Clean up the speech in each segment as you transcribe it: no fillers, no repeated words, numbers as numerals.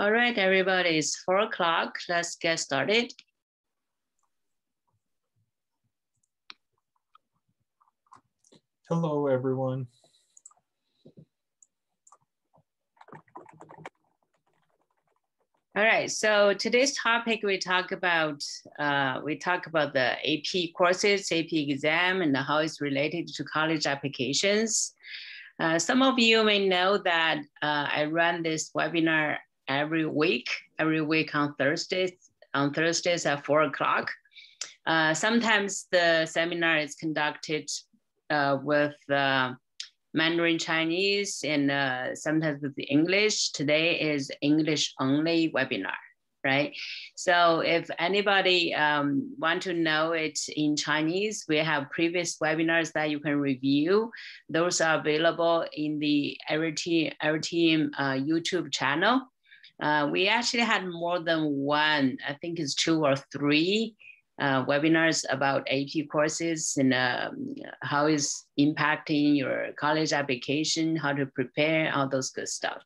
All right, everybody, it's 4 o'clock. Let's get started. Hello, everyone. All right, so today's topic, we talk about the AP courses, AP exam, and how it's related to college applications. Some of you may know that I run this webinar every week on Thursdays at 4 o'clock. Sometimes the seminar is conducted with Mandarin Chinese and sometimes with the English. Today is English only webinar, right? So if anybody want to know it in Chinese, we have previous webinars that you can review. Those are available in the Areteem YouTube channel. We actually had more than one, I think it's 2 or 3 webinars about AP courses and how it's impacting your college application, how to prepare, all those good stuff.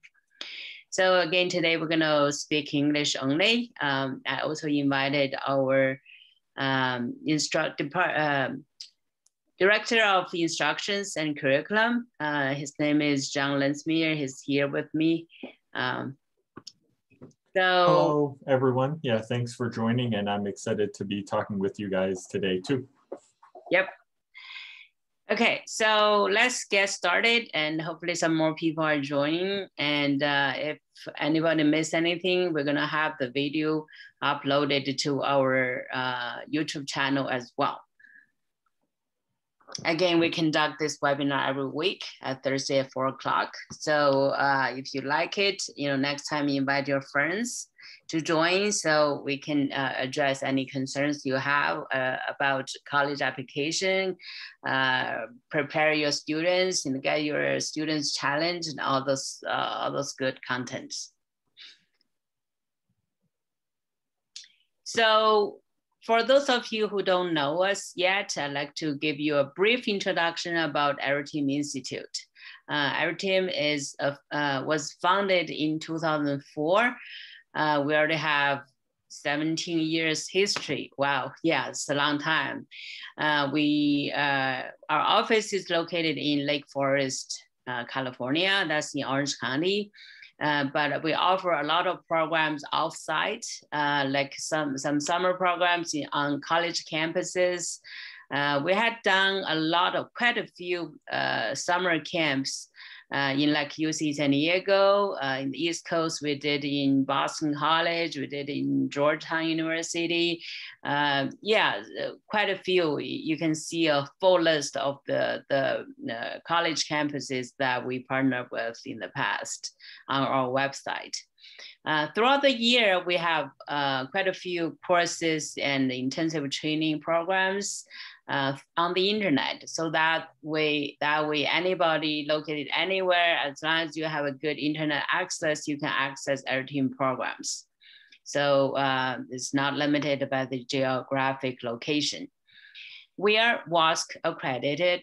So again, today we're gonna speak English only. I also invited our Director of Instructions and Curriculum. His name is John Lensmeyer. He's here with me. Hello, everyone. Yeah, thanks for joining, and I'm excited to be talking with you guys today, too. Yep. Okay, so let's get started, and hopefully some more people are joining. And if anybody missed anything, we're gonna have the video uploaded to our YouTube channel as well. Again, we conduct this webinar every week at Thursday at 4 o'clock. So if you like it, next time you invite your friends to join so we can address any concerns you have about college application, prepare your students and get your students challenged and all those good contents. So for those of you who don't know us yet, I'd like to give you a brief introduction about Areteem Institute. Areteem was founded in 2004. We already have 17 years history. Wow, yeah, it's a long time. Our office is located in Lake Forest, California. That's in Orange County. But we offer a lot of programs off-site, like some summer programs on college campuses. We had done quite a few summer camps in like UC San Diego. In the East Coast, we did in Boston College, we did in Georgetown University. Yeah, quite a few. You can see a full list of the college campuses that we partnered with in the past on our website. Throughout the year, we have quite a few courses and intensive training programs on the internet. So that way anybody located anywhere, as long as you have a good internet access, you can access Areteem programs. So it's not limited by the geographic location. We are WASC accredited.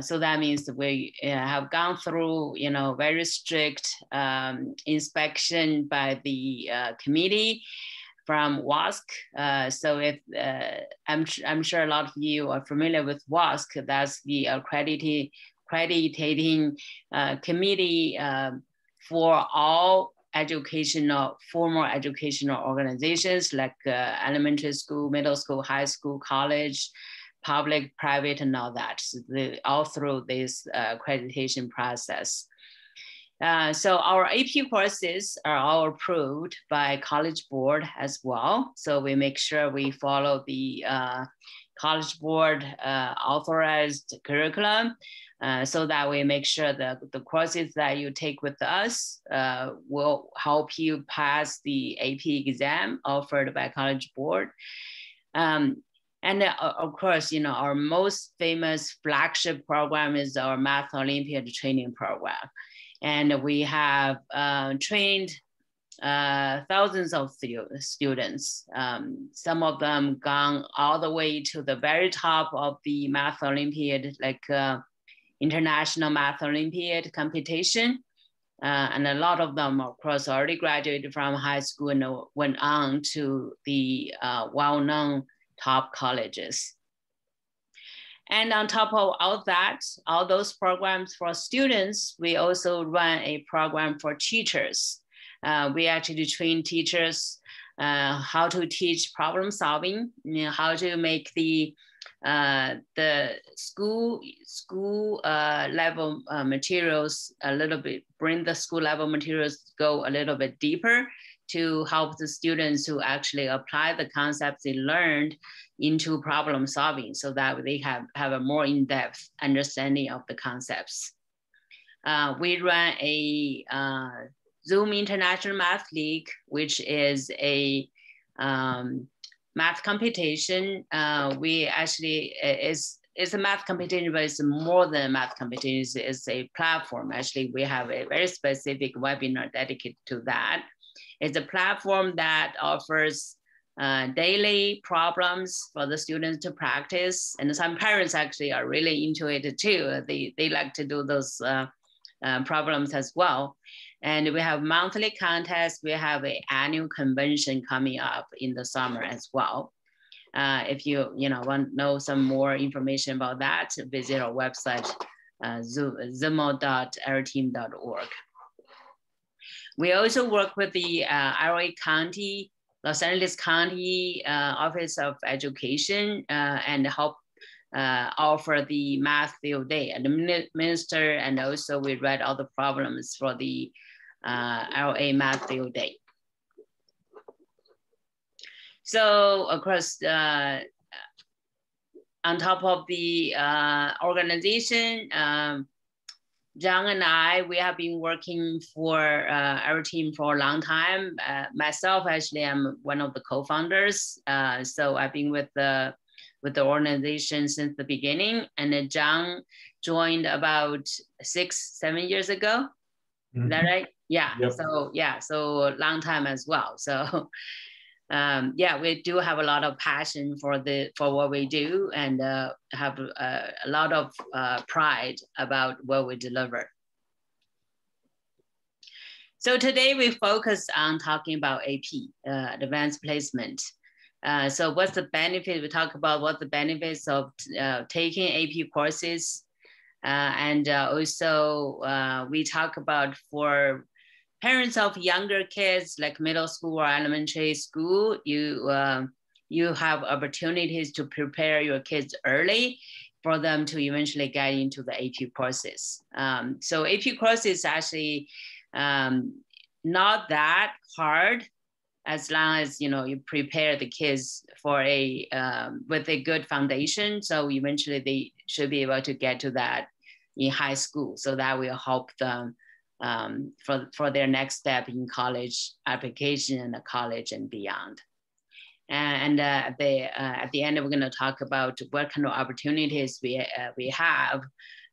So that means we have gone through, very strict inspection by the committee from WASC. So if I'm sure a lot of you are familiar with WASC, that's the accrediting committee for all formal educational organizations like elementary school, middle school, high school, college, public, private, and all that. So all through this accreditation process. So our AP courses are all approved by College Board as well. So we make sure we follow the College Board authorized curriculum so that we make sure that the courses that you take with us will help you pass the AP exam offered by College Board. And of course, our most famous flagship program is our Math Olympiad training program. And we have trained thousands of students. Some of them gone all the way to the very top of the Math Olympiad, like International Math Olympiad competition. And a lot of them, of course, already graduated from high school and went on to the well-known top colleges. And on top of all that, all those programs for students, we also run a program for teachers. We actually train teachers how to teach problem solving, how to make the school level materials a little bit, bring the school level materials go a little bit deeper to help the students who actually apply the concepts they learned into problem solving so that they have a more in-depth understanding of the concepts. We run a Zoom International Math League, which is a math competition. We actually, it's a math competition, but it's more than a math competition. It's a platform. Actually, we have a very specific webinar dedicated to that. It's a platform that offers daily problems for the students to practice. And some parents actually are really into it too. They like to do those problems as well. And we have monthly contests. We have an annual convention coming up in the summer as well. If you want to know some more information about that, visit our website, zimo.areteem.org. We also work with the LA County, Los Angeles County Office of Education and help offer the math field day, administer, and also we read all the problems for the LA math field day. So of course, on top of the organization, John and I, we have been working for Areteem for a long time. Myself, actually, I'm one of the co-founders. So I've been with the organization since the beginning. And then John joined about 6-7 years ago. Mm-hmm. Is that right? Yeah. Yep. So a long time as well. So we do have a lot of passion for what we do and have a lot of pride about what we deliver. So today we focus on talking about AP, advanced placement. So what's the benefit? We talk about what the benefits of taking AP courses. And also we talk about for parents of younger kids, like middle school or elementary school, you have opportunities to prepare your kids early for them to eventually get into the AP courses. So AP courses actually not that hard as long as you prepare the kids for with a good foundation. So eventually they should be able to get to that in high school. So that will help them for their next step in college application and college and beyond. And at the end, we're going to talk about what kind of opportunities we have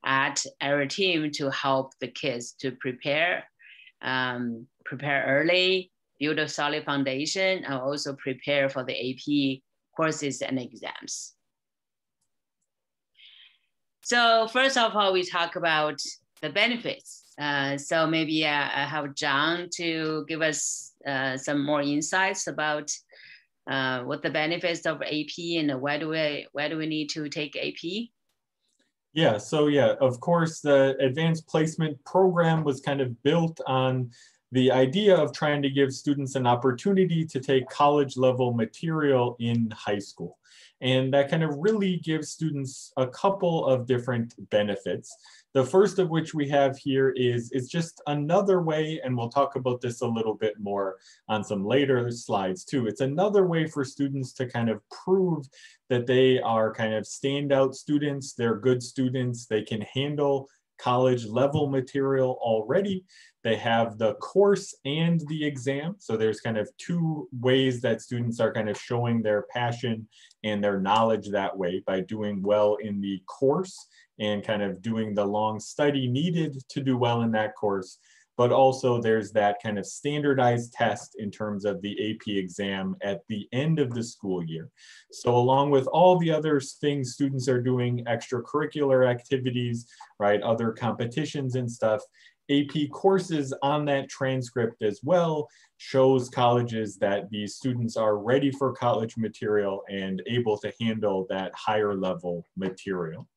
at Areteem to help the kids to prepare early, build a solid foundation, and also prepare for the AP courses and exams. So first of all, we talk about the benefits. So maybe I have John to give us some more insights about what the benefits of AP and why do we need to take AP? Yeah, so of course, the advanced placement program was kind of built on the idea of trying to give students an opportunity to take college level material in high school. And that kind of really gives students a couple of different benefits. The first of which we have here is just another way, and we'll talk about this a little bit more on some later slides too. It's another way for students to kind of prove that they are kind of standout students, they're good students, they can handle college level material already. They have the course and the exam. So there's kind of two ways that students are kind of showing their passion and their knowledge that way, by doing well in the course and kind of doing the long study needed to do well in that course, but also there's that kind of standardized test in terms of the AP exam at the end of the school year. So along with all the other things students are doing, extracurricular activities, right, other competitions and stuff, AP courses on that transcript as well shows colleges that these students are ready for college material and able to handle that higher level material.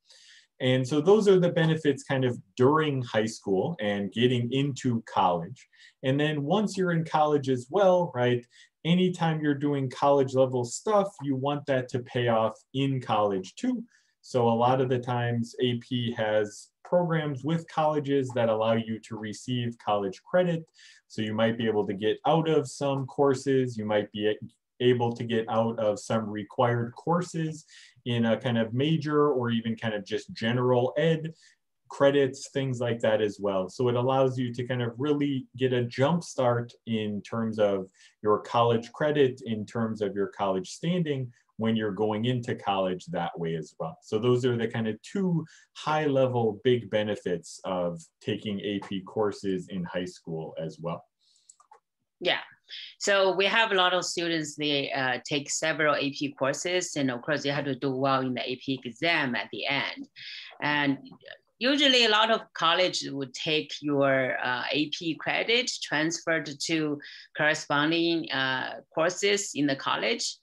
And so those are the benefits kind of during high school and getting into college. And then once you're in college as well, right, anytime you're doing college level stuff, you want that to pay off in college too. So a lot of the times AP has programs with colleges that allow you to receive college credit. So you might be able to get out of some courses, you might be able to get out of some required courses in a kind of major or even kind of just general ed credits, things like that as well. So it allows you to kind of really get a jump start in terms of your college credit, in terms of your college standing when you're going into college that way as well. So those are the kind of two high level big benefits of taking AP courses in high school as well. Yeah. So we have a lot of students, they take several AP courses, and of course you have to do well in the AP exam at the end. And usually a lot of college would take your AP credit transferred to corresponding courses in the college.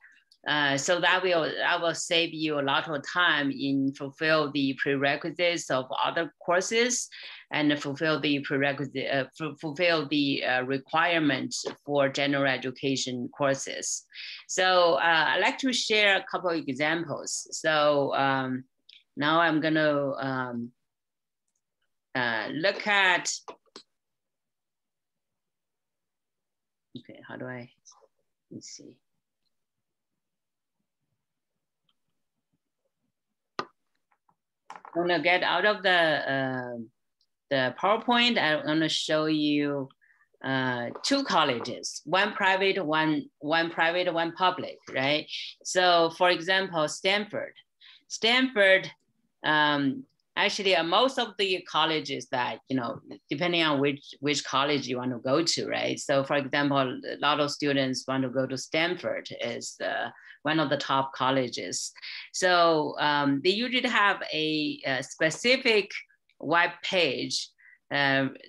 So that will save you a lot of time in fulfill the prerequisites of other courses and fulfill the requirements for general education courses. So I'd like to share a couple of examples. So now I'm gonna look at, okay, how do I, let's see. I'm gonna get out of the PowerPoint. I'm gonna show you two colleges, one private, one private, one public, right? So for example, Stanford, actually most of the colleges that, you know, depending on which college you want to go to, right? So for example, a lot of students want to go to Stanford, is one of the top colleges. So they usually have a specific web page.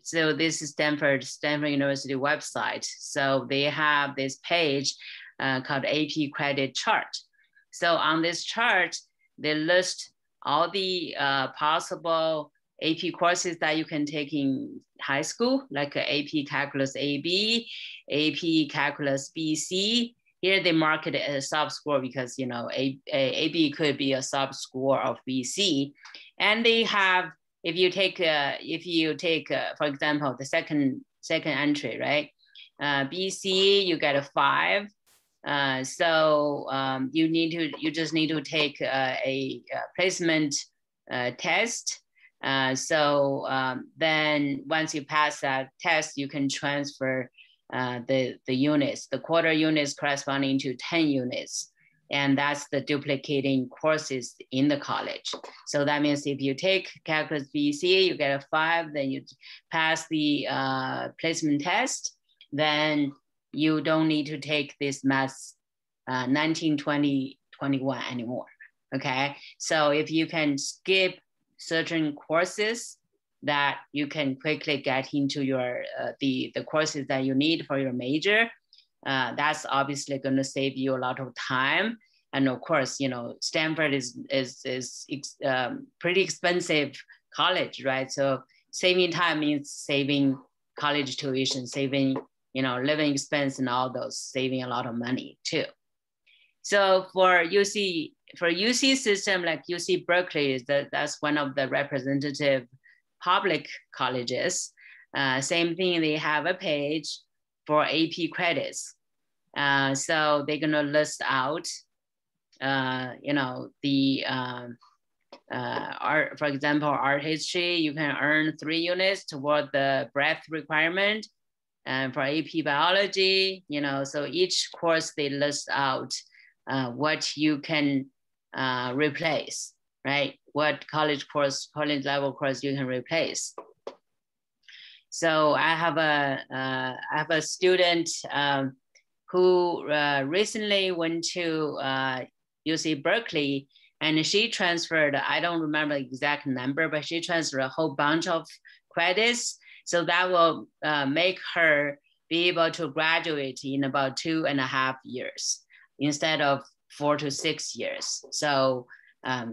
So this is Stanford University website. So they have this page called AP credit chart. So on this chart, they list all the possible AP courses that you can take in high school, like AP Calculus AB, AP Calculus BC. Here they mark it as a sub-score because, you know, AB could be a sub-score of BC. And they have, if you take, for example, the second entry, right? BC, you get a 5. You just need to take a placement test. Then once you pass that test, you can transfer the units, the quarter units corresponding to 10 units. And that's the duplicating courses in the college. So that means if you take Calculus BC, you get a 5, then you pass the placement test, then you don't need to take this math 19, 20, 21 anymore, okay? So if you can skip certain courses that you can quickly get into your the courses that you need for your major, that's obviously going to save you a lot of time. And of course, you know, Stanford is pretty expensive college, right? So saving time means saving college tuition, saving, you know, living expense and all those, saving a lot of money too. So for UC system, like UC Berkeley, that's one of the representative public colleges. Same thing, they have a page for AP credits. So they're gonna list out, you know, the art, for example, art history, you can earn 3 units toward the breadth requirement. And for AP biology, you know, so each course they list out what you can replace, right? What college level course you can replace. So I have a student who recently went to UC Berkeley, and she transferred, I don't remember the exact number, but she transferred a whole bunch of credits. So that will make her be able to graduate in about 2.5 years instead of 4 to 6 years. So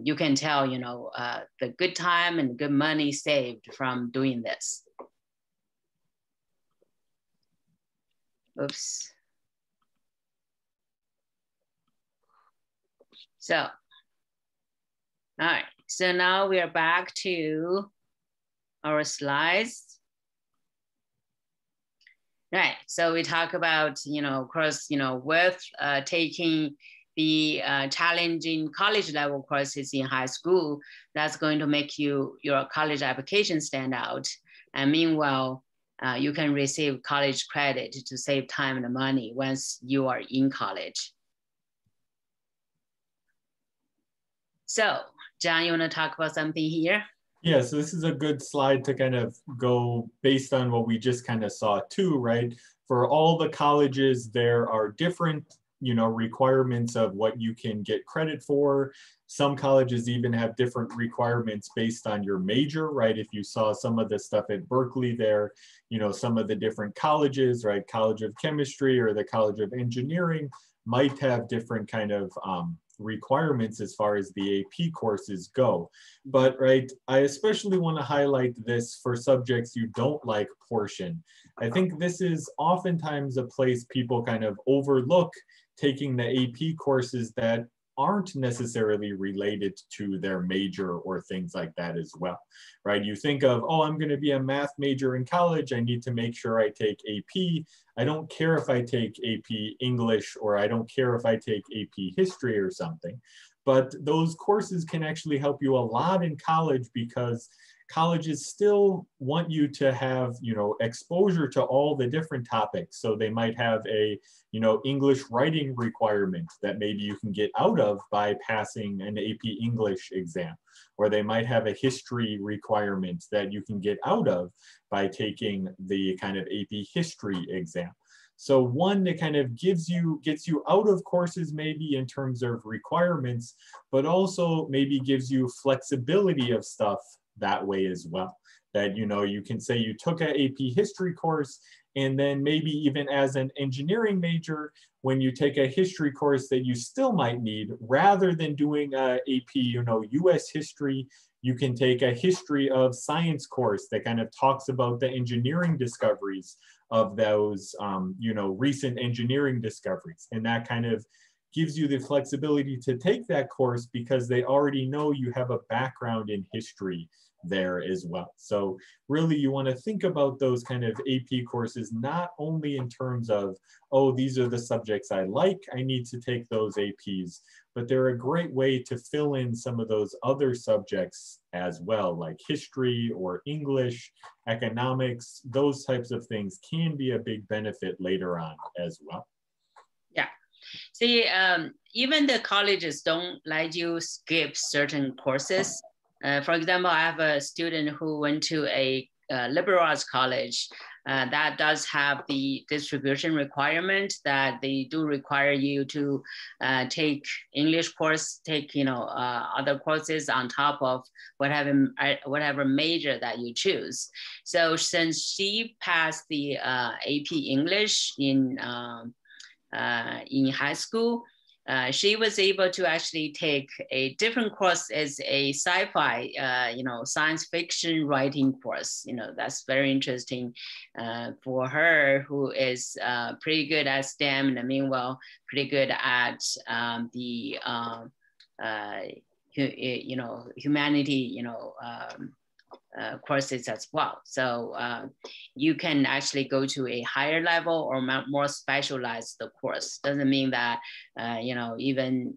you can tell, the good time and good money saved from doing this. Oops. So, all right. So now we are back to our slides. Right. So we talk about, of course, with taking the challenging college level courses in high school, that's going to make your college application stand out. And meanwhile, you can receive college credit to save time and money once you are in college. So, John, you want to talk about something here? Yeah, so this is a good slide to kind of go based on what we just kind of saw too, right? For all the colleges, there are different, requirements of what you can get credit for. Some colleges even have different requirements based on your major, right? If you saw some of the stuff at Berkeley there, some of the different colleges, right? College of Chemistry or the College of Engineering might have different kind of requirements as far as the AP courses go. But right, I especially want to highlight this for subjects you don't like portion. I think this is oftentimes a place people kind of overlook taking the AP courses that aren't necessarily related to their major or things like that as well, right? You think of, oh, I'm going to be a math major in college. I need to make sure I take AP. I don't care if I take AP English, or I don't care if I take AP history or something. But those courses can actually help you a lot in college, because colleges still want you to have, exposure to all the different topics. So they might have a, English writing requirement that maybe you can get out of by passing an AP English exam. Or they might have a history requirement that you can get out of by taking the kind of AP history exam. So one that kind of gets you out of courses maybe in terms of requirements, but also maybe gives you flexibility of stuff that way as well. That, you can say you took an AP history course, and then maybe even as an engineering major, when you take a history course that you still might need, rather than doing a AP, US history, you can take a history of science course that kind of talks about the engineering discoveries of those, recent engineering discoveries. And that kind of gives you the flexibility to take that course because they already know you have a background in history there as well. So really you want to think about those kind of AP courses, not only in terms of, oh, these are the subjects I like, I need to take those APs, but they're a great way to fill in some of those other subjects as well, like history or English, economics. Those types of things can be a big benefit later on as well. Yeah. See, even the colleges don't let you skip certain courses. For example, I have a student who went to a liberal arts college that does have the distribution requirement that they do require you to take English course, take other courses on top of whatever major that you choose. So since she passed the AP English in high school, she was able to actually take a different course as a sci-fi, science fiction writing course. That's very interesting for her, who is pretty good at STEM, and meanwhile pretty good at the humanity, courses as well. So you can actually go to a higher level or more specialized course. Doesn't mean that, even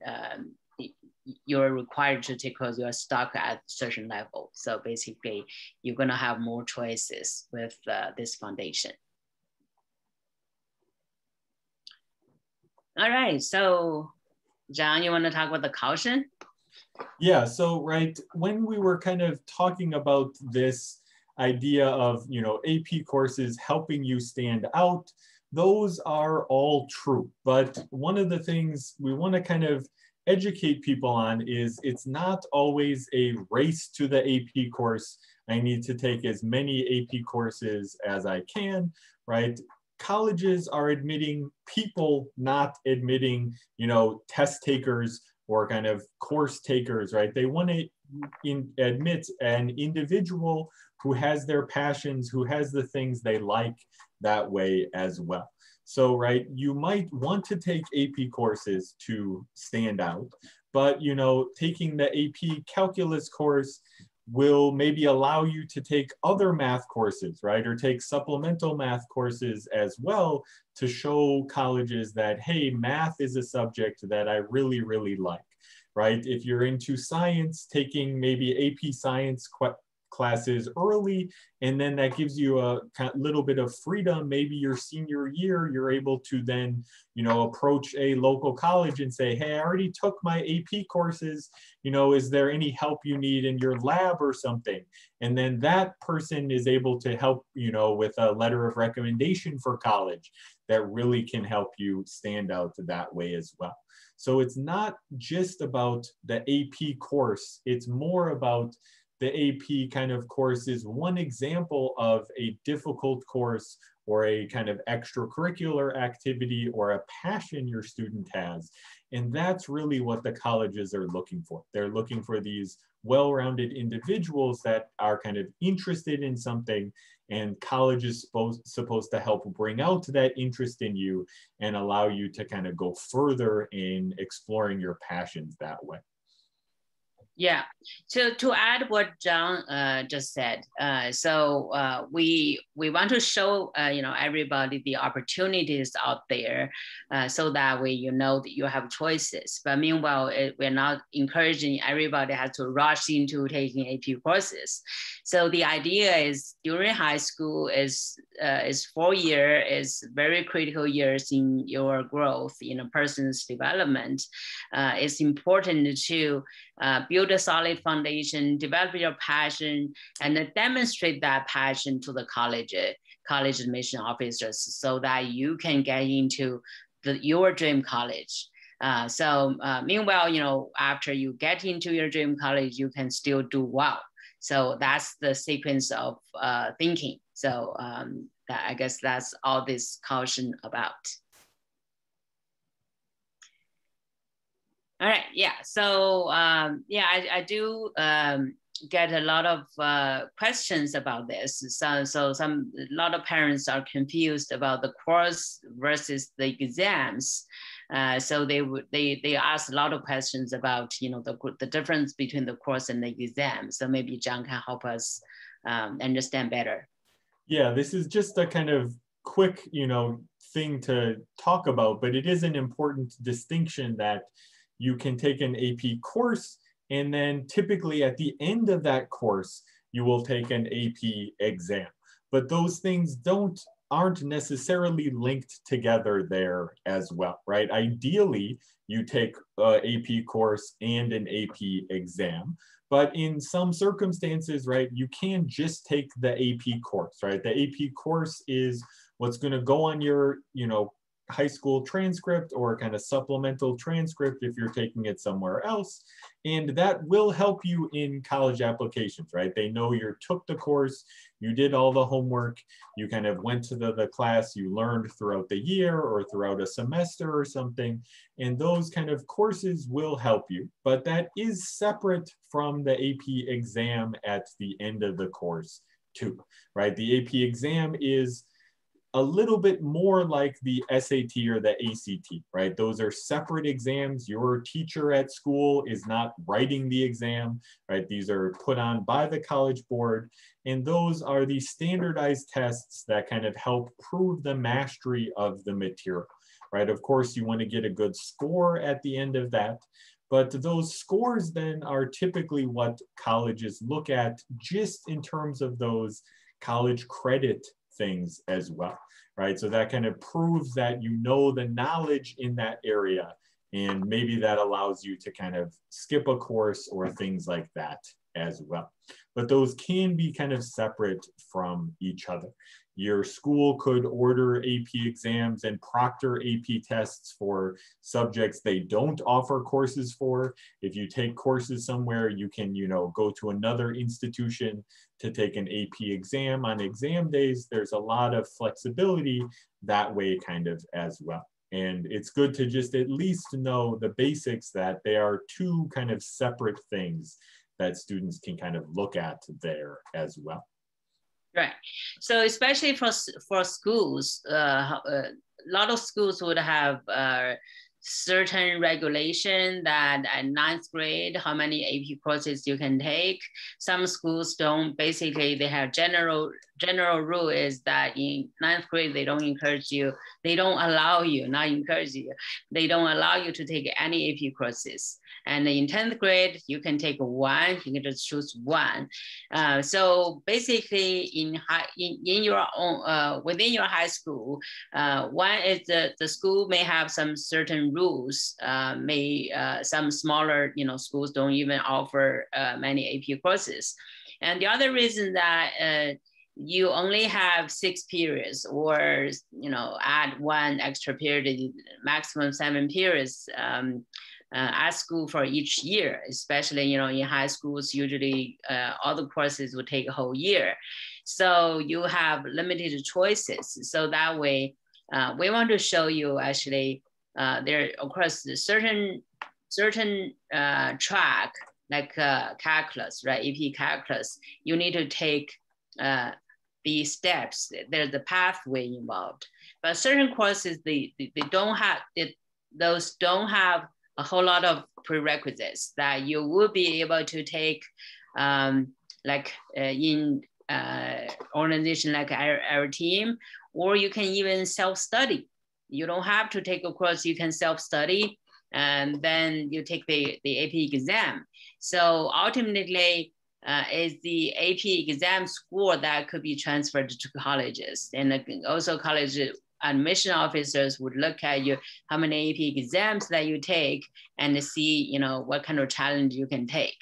you're required to take course, you're stuck at a certain level. So basically, you're gonna have more choices with this foundation. All right, so John, you wanna talk about the caution? Yeah, so right, when we were kind of talking about this, idea of, you know, AP courses helping you stand out, those are all true. But one of the things we want to kind of educate people on is it's not always a race to the AP course. I need to take as many AP courses as I can, right? Colleges are admitting people, not admitting, you know, test takers or kind of course takers, right? They want to admit an individual who has their passions, who has the things they like that way as well. So, right, you might want to take AP courses to stand out, but, you know, taking the AP calculus course will maybe allow you to take other math courses, right? Or take supplemental math courses as well to show colleges that, hey, math is a subject that I really, really like, right? If you're into science, taking maybe AP science classes early, and then that gives you a little bit of freedom. Maybe your senior year, you're able to then, you know, approach a local college and say, hey, I already took my AP courses, you know, is there any help you need in your lab or something? And then that person is able to help, you know, with a letter of recommendation for college that really can help you stand out that way as well. So it's not just about the AP course, it's more about the AP kind of course is one example of a difficult course or a kind of extracurricular activity or a passion your student has. And that's really what the colleges are looking for. They're looking for these well-rounded individuals that are kind of interested in something, and college is supposed to help bring out that interest in you and allow you to kind of go further in exploring your passions that way. Yeah, so to add what John just said, we want to show you know, everybody the opportunities out there, so that way you know that you have choices. But meanwhile, we're not encouraging everybody has to rush into taking AP courses. So the idea is during high school is 4 years, is very critical years in your growth, in a person's development. It's important to build a solid foundation, develop your passion, and demonstrate that passion to the college admission officers so that you can get into your dream college. Meanwhile, you know, after you get into your dream college, you can still do well. So that's the sequence of thinking. So I guess that's all this caution about. All right, yeah. So yeah, I do get a lot of questions about this. A lot of parents are confused about the course versus the exams. So they ask a lot of questions about, you know, the difference between the course and the exam. So maybe John can help us understand better. Yeah, this is just a kind of quick, you know, thing to talk about, but it is an important distinction that you can take an AP course, and then typically at the end of that course, you will take an AP exam. But those things aren't necessarily linked together there as well, right? Ideally, you take an AP course and an AP exam. But in some circumstances, right, you can just take the AP course, right? The AP course is what's going to go on your, you know, high school transcript or kind of supplemental transcript if you're taking it somewhere else. And that will help you in college applications, right? They know you took the course, you did all the homework, you kind of went to the class you learned throughout the year or throughout a semester or something. And those kind of courses will help you. But that is separate from the AP exam at the end of the course too, right? The AP exam is a little bit more like the SAT or the ACT, right? Those are separate exams. Your teacher at school is not writing the exam, right? These are put on by the College Board, and those are the standardized tests that kind of help prove the mastery of the material, right? Of course, you want to get a good score at the end of that, but those scores then are typically what colleges look at just in terms of those college credit things as well, right? So that kind of proves that you know the knowledge in that area, and maybe that allows you to kind of skip a course or things like that as well. But those can be kind of separate from each other. Your school could order AP exams and proctor AP tests for subjects they don't offer courses for. If you take courses somewhere, you can, go to another institution to take an AP exam on exam days. There's a lot of flexibility that way kind of as well. And it's good to just at least know the basics that they are two kind of separate things that students can kind of look at there as well. Right. So especially for schools, a lot of schools would have certain regulation that at 9th grade, how many AP courses you can take. Some schools don't. Basically, they have general rule is that in 9th grade, they don't encourage you. They don't allow you, not encourage you. They don't allow you to take any AP courses. And in 10th grade, you can take one, you can just choose one. So basically in your own, within your high school, one is the school may have some certain rules, some smaller, schools don't even offer many AP courses. And the other reason that you only have 6 periods or, add one extra period, maximum 7 periods, at school for each year, especially, in high schools, usually all the courses would take a whole year. So you have limited choices. So that way, we want to show you actually, there, of course, certain track, like calculus, right? AP calculus, you need to take the steps, there's the pathway involved. But certain courses, they don't have, those don't have a whole lot of prerequisites that you would be able to take, like in organization like Areteem, or you can even self-study. You don't have to take a course, you can self-study, and then you take the AP exam. So ultimately, is the AP exam score that could be transferred to colleges. And also college admission officers would look at you, how many AP exams that you take, and see, what kind of challenge you can take.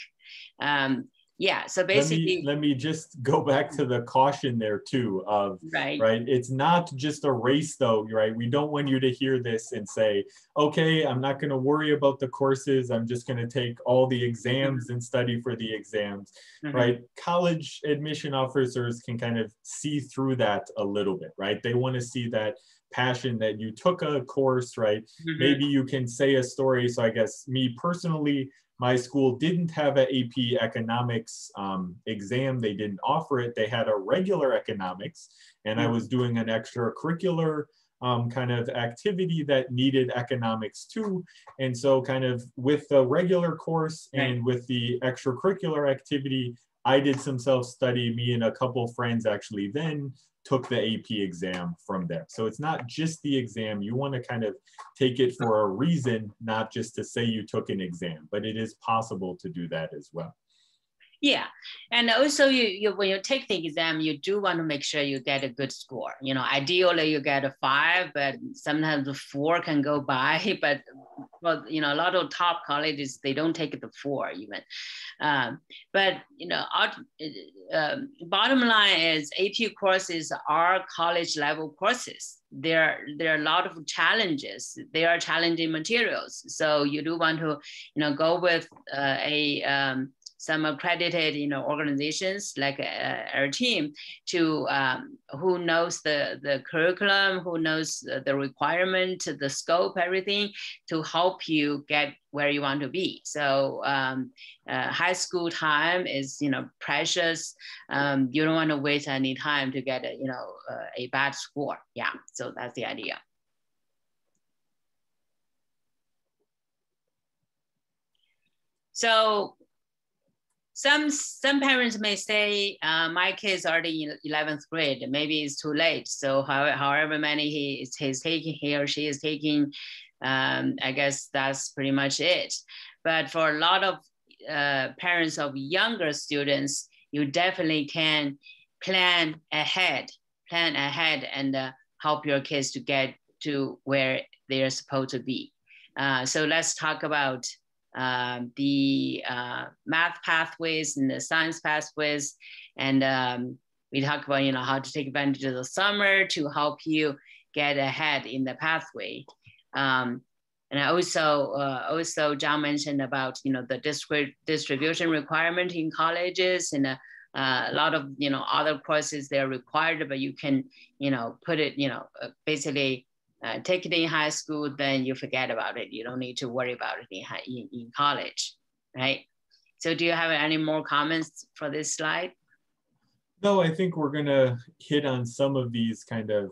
Yeah, so basically, let me just go back to the caution there too of, right? It's not just a race though, right? We don't want you to hear this and say, okay, I'm not going to worry about the courses. I'm just going to take all the exams and study for the exams, right? College admission officers can kind of see through that a little bit, right? They want to see that passion that you took a course, right? Maybe you can say a story. So I guess me personally, my school didn't have an AP economics exam. They didn't offer it. They had a regular economics, and I was doing an extracurricular kind of activity that needed economics too. And so kind of with the regular course and with the extracurricular activity, I did some self-study. Me and a couple friends actually then took the AP exam from there. So it's not just the exam. You want to kind of take it for a reason, not just to say you took an exam, but it is possible to do that as well. Yeah, and also you when you take the exam, you do want to make sure you get a good score. Ideally you get a 5, but sometimes the 4 can go by. But well, a lot of top colleges, they don't take the 4 even. But bottom line is AP courses are college level courses. There are a lot of challenges. They are challenging materials. So you do want to go with some accredited, organizations like Areteem to who knows the curriculum, who knows the requirement, the scope, everything to help you get where you want to be. So high school time is, precious. You don't want to waste any time to get a bad score. Yeah, so that's the idea. So some parents may say, my kid's already in 11th grade, maybe it's too late. So however many he or she is taking, I guess that's pretty much it. But for a lot of parents of younger students, you definitely can plan ahead and help your kids to get to where they're supposed to be. So let's talk about the math pathways and the science pathways. And we talk about, how to take advantage of the summer to help you get ahead in the pathway. And also John mentioned about, the distribution requirement in colleges, and a lot of, other courses they're required, but you can, put it, basically take it in high school, then you forget about it. You don't need to worry about it in college, right? So do you have any more comments for this slide? No, I think we're gonna hit on some of these kind of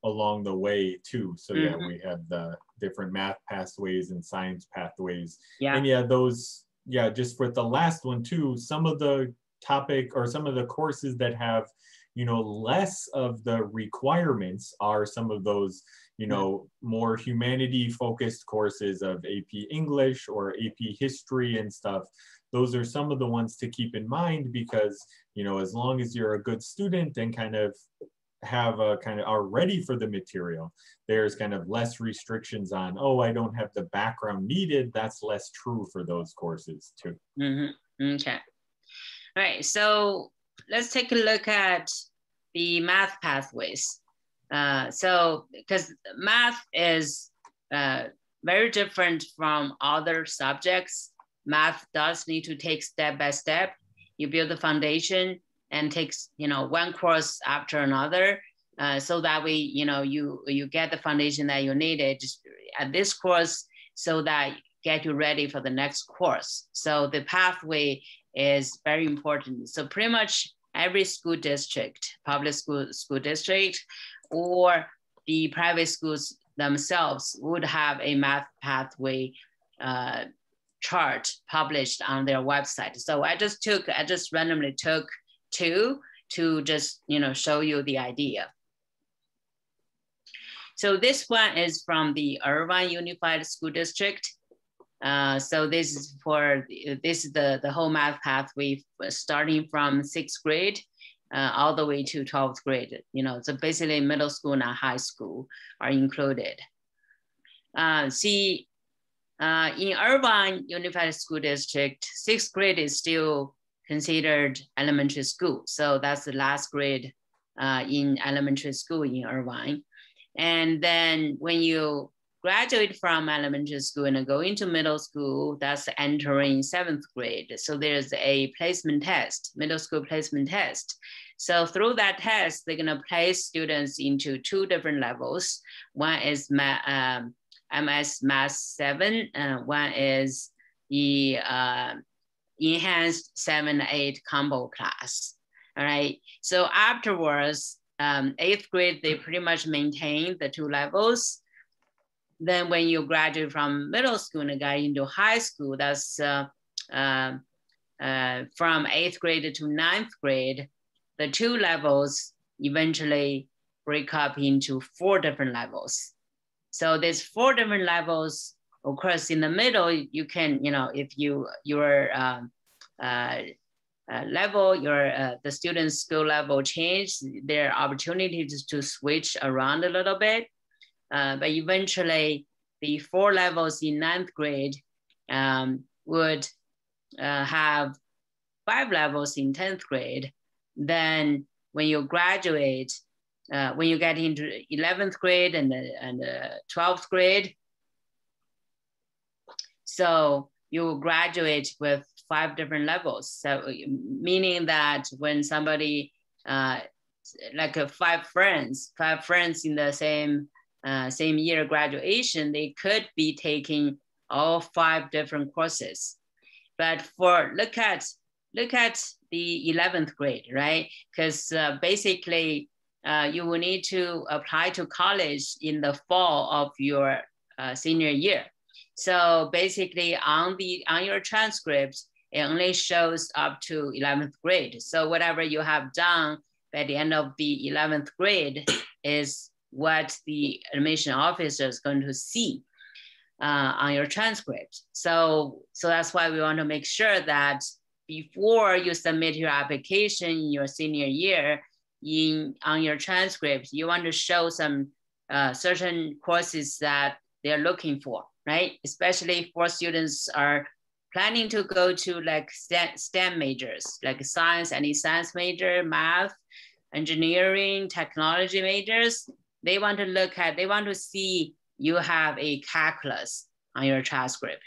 along the way too. So yeah, we have the different math pathways and science pathways. Yeah. And yeah, those, just for the last one too, some of the topic or some of the courses that have, less of the requirements are some of those, more humanity focused courses of AP English or AP History and stuff. Those are some of the ones to keep in mind, because, as long as you're a good student and kind of are ready for the material, there's kind of less restrictions on, oh, I don't have the background needed. That's less true for those courses too. Okay. All right, so let's take a look at the math pathways. So, because math is very different from other subjects. Math does need to take step by step. You build the foundation and takes, one course after another, so that way, you get the foundation that you needed at this course, so that get you ready for the next course. So the pathway is very important. So pretty much every school district, public school district, or the private schools themselves would have a math pathway chart published on their website. So I just randomly took two to just, show you the idea. So this one is from the Irvine Unified School District. So this is the whole math pathway, starting from 6th grade all the way to 12th grade. So basically middle school and high school are included. In Irvine Unified School District, 6th grade is still considered elementary school. So that's the last grade in elementary school in Irvine. And then when you graduate from elementary school and go into middle school, that's entering 7th grade. So there's a placement test, middle school placement test. So through that test, they're gonna place students into 2 different levels. One is MS Math 7, and one is the enhanced 7-8 combo class. All right, so afterwards, 8th grade, they pretty much maintain the 2 levels. Then when you graduate from middle school and get into high school, that's from 8th grade to 9th grade, the 2 levels eventually break up into 4 different levels. So there's 4 different levels. Of course, in the middle, you can, if your level, the student's skill level change, there are opportunities to switch around a little bit. But eventually, the 4 levels in 9th grade would have 5 levels in 10th grade. Then when you graduate, when you get into 11th grade and 12th grade, so you graduate with 5 different levels. So meaning that when somebody, like 5 friends in the same year graduation, they could be taking all 5 different courses. But look at the 11th grade, right? Because basically you will need to apply to college in the fall of your senior year. So basically on your transcript, it only shows up to 11th grade. So whatever you have done by the end of the 11th grade is what the admission officer is going to see on your transcript. So that's why we want to make sure that before you submit your application in your senior year, on your transcript, you want to show some certain courses that they're looking for. right? Especially for students are planning to go to like STEM majors, like science, any science major, math, engineering, technology majors. They want to see you have a calculus on your transcript,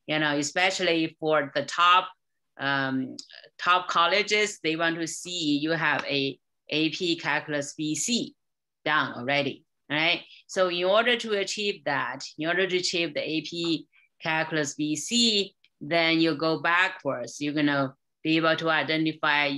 you know, especially for the top colleges, they want to see you have a AP Calculus BC done already, right? So in order to achieve that, in order to achieve the AP Calculus BC, then you go backwards. You're gonna be able to identify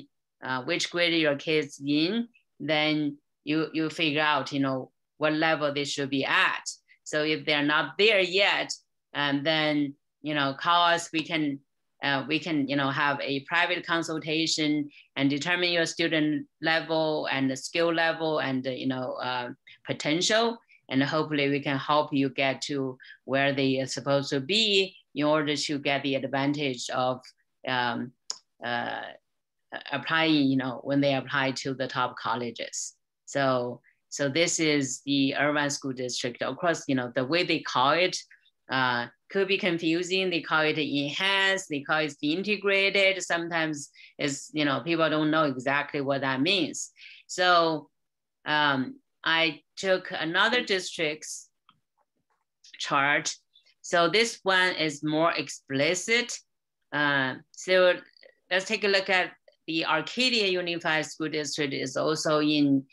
which grade your kids in, then you figure out, you know, what level they should be at. So if they're not there yet, and then, you know, call us, we can, you know, have a private consultation and determine your student level and the skill level and, you know, potential. And hopefully we can help you get to where they are supposed to be in order to get the advantage of applying, you know, when they apply to the top colleges. So this is the Irvine School District. Of course, you know, the way they call it could be confusing. They call it enhanced, they call it integrated. Sometimes it's, you know, people don't know exactly what that means. So I took another district's chart. So this one is more explicit. So let's take a look at the Arcadia Unified School District. Is also in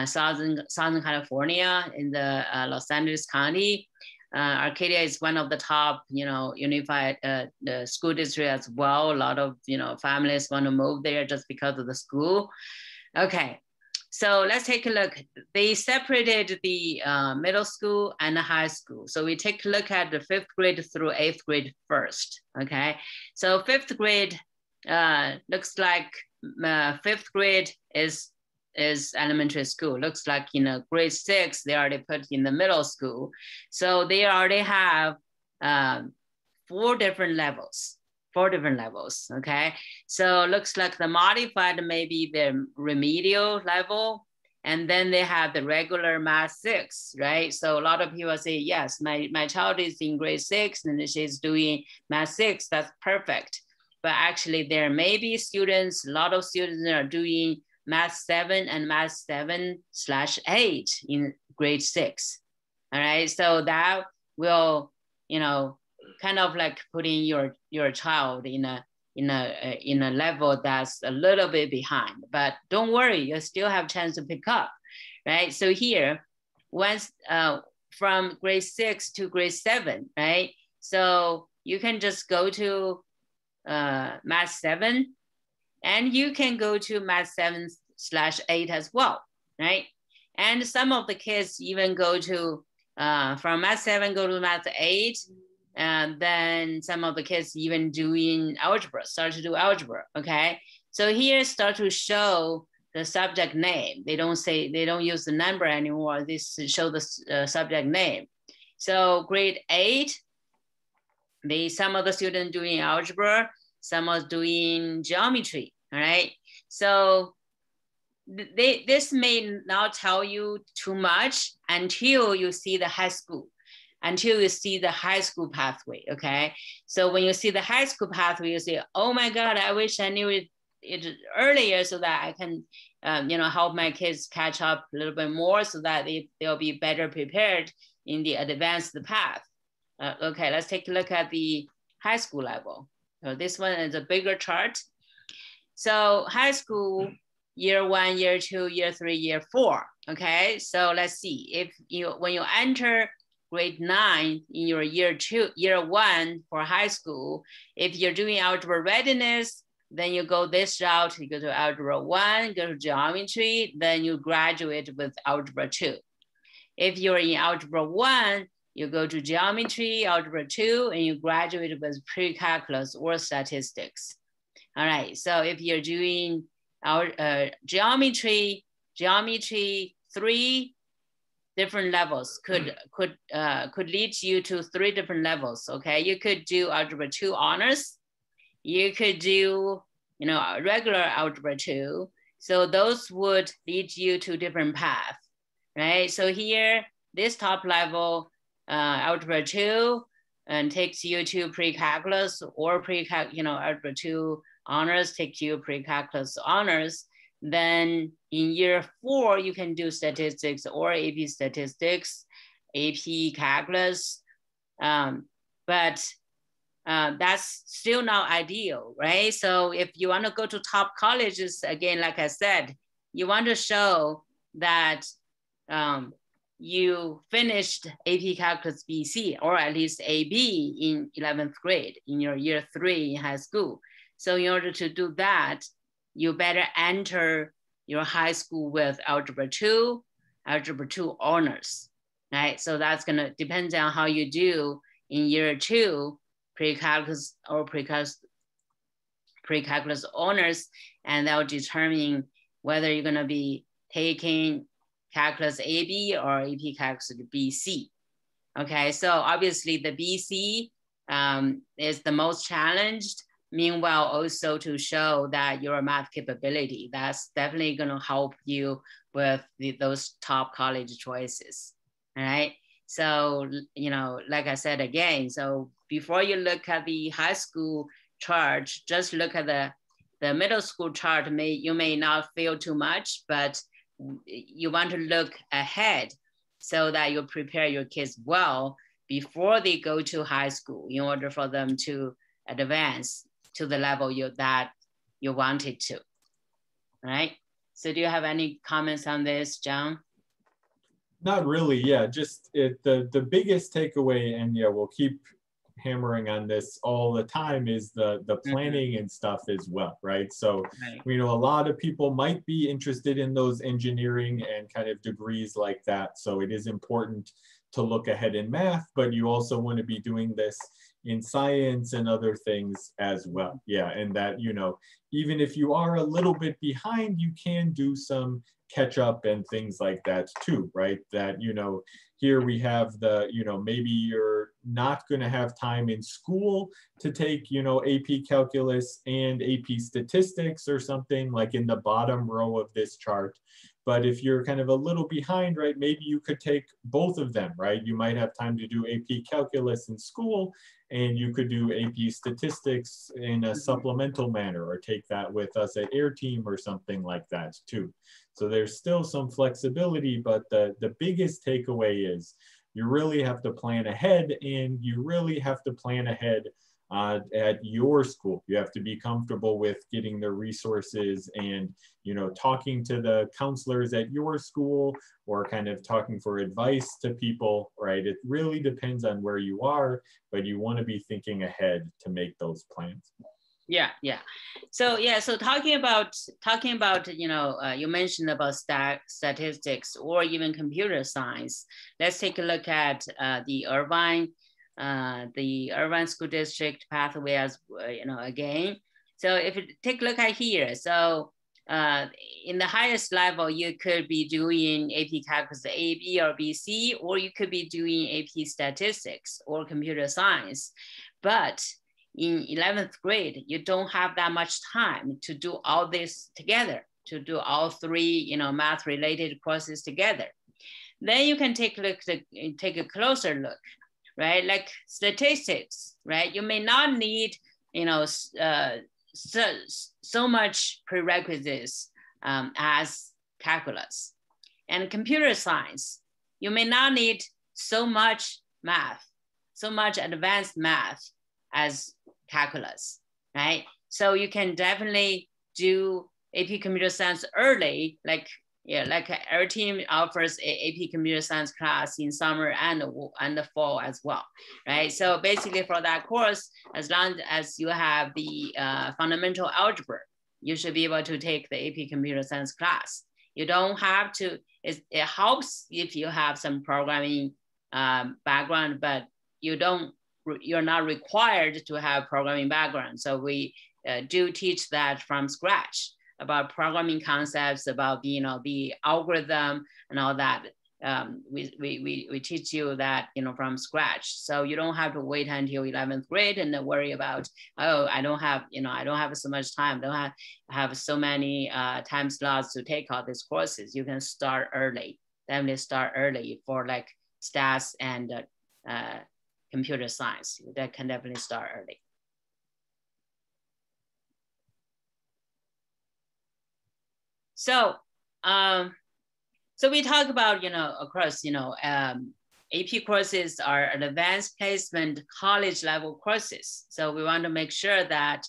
Southern California in the Los Angeles County. Arcadia is one of the top, you know, unified the school district as well. A lot of, you know, families want to move there just because of the school. Okay, so let's take a look. They separated the middle school and the high school. So we take a look at the 5th grade through 8th grade first, okay? So 5th grade looks like 5th grade is elementary school. Looks like, you know, grade 6, they already put in the middle school. So they already have 4 different levels, okay? So looks like the modified may be the remedial level, and then they have the regular math 6, right? So a lot of people say, yes, my child is in grade 6 and she's doing math 6, that's perfect. But actually there may be students, a lot of students are doing math 7 and math 7/8 in grade 6. All right, so that will, you know, kind of like putting your child in a level that's a little bit behind. But don't worry, you still have a chance to pick up, right? So here, once from grade 6 to grade 7, right? So you can just go to math 7, and you can go to math 7/8 as well, right? And some of the kids even go to from math 7 go to math 8, and then some of the kids even doing algebra, start to do algebra, okay? So here start to show the subject name. They don't use the number anymore. This show the subject name. So grade 8, some of the students doing algebra, some are doing geometry, all right? So this may not tell you too much until you see the high school, pathway, okay? So when you see the high school pathway, you say, oh my God, I wish I knew it earlier so that I can, you know, help my kids catch up a little bit more so that they'll be better prepared in the advanced path. Okay, let's take a look at the high school level. So this one is a bigger chart. So high school, year 1, year 2, year 3, year 4, okay? So let's see, when you enter grade 9 in your year 1 for high school, if you're doing algebra readiness, then you go this route, you go to algebra 1, go to geometry, then you graduate with algebra 2. If you're in algebra 1, you go to geometry, algebra 2, and you graduate with pre-calculus or statistics. All right, so if you're doing our geometry 3 different levels could lead you to 3 different levels, okay? You could do algebra 2 honors, you could do, you know, regular algebra 2. So those would lead you to different paths, right? So here, this top level, algebra 2, and takes you to pre-calculus or Algebra 2 honors, takes you pre-calculus honors, then in year 4, you can do statistics or AP statistics, AP calculus, but that's still not ideal, right? So if you want to go to top colleges, again, like I said, you want to show that you finished AP Calculus BC, or at least AB in 11th grade in your year 3 in high school. So in order to do that, you better enter your high school with Algebra 2 honors, right? So that's gonna depend on how you do in year 2, pre-calculus or pre-calculus honors, and that will determine whether you're gonna be taking Calculus AB or AP Calculus BC. Okay, so obviously the BC is the most challenged. Meanwhile, also to show that your math capability, that's definitely gonna help you with those top college choices, all right? So, like I said again, so before you look at the high school chart, just look at the middle school chart. You may not feel too much, but you want to look ahead so that you prepare your kids well before they go to high school in order for them to advance to the level that you wanted to, right? So do you have any comments on this, John? Not really, yeah, just the biggest takeaway, and yeah, we'll keep hammering on this all the time, is the planning and stuff as well, right? So, a lot of people might be interested in those engineering and kind of degrees like that. So it is important to look ahead in math, but you also want to be doing this in science and other things as well. Yeah, and that, even if you are a little bit behind, you can do some catch up and things like that too, right? That, here we have maybe you're not going to have time in school to take, AP calculus and AP statistics or something, like in the bottom row of this chart. But if you're kind of a little behind, right, maybe you could take both of them, right? You might have time to do AP calculus in school, and you could do AP statistics in a supplemental manner, or take that with us at Areteem or something like that too. So there's still some flexibility, but the biggest takeaway is you really have to plan ahead, and you really have to plan ahead at your school. You have to be comfortable with getting the resources and, talking to the counselors at your school, or kind of talking for advice to people, right? It really depends on where you are, but you want to be thinking ahead to make those plans. Yeah. So talking about you mentioned about statistics or even computer science. Let's take a look at the Irvine School District pathway as again. So if you take a look at here, so in the highest level, you could be doing AP Calculus A, B, or BC, or you could be doing AP Statistics or Computer Science. But in 11th grade, you don't have that much time to do all this together, to do all 3, math-related courses together. Then you can take a closer look, right? Like statistics, right? You may not need, so much prerequisites as calculus. And computer science, you may not need so much math, so much advanced math as calculus, right? So you can definitely do AP Computer Science early, like Areteem offers AP Computer Science class in summer and the fall as well, right? So basically for that course, as long as you have the fundamental algebra, you should be able to take the AP Computer Science class. You don't have to, it helps if you have some programming background, but you're not required to have programming background. So we do teach that from scratch, about programming concepts, about the algorithm and all that. We teach you that from scratch. So you don't have to wait until 11th grade and then worry about, oh, I don't have so much time, don't have so many time slots to take all these courses. You can start early. Definitely start early for like stats and computer science. That can definitely start early. So, so we talk about, of course, AP courses are advanced placement college level courses. So we want to make sure that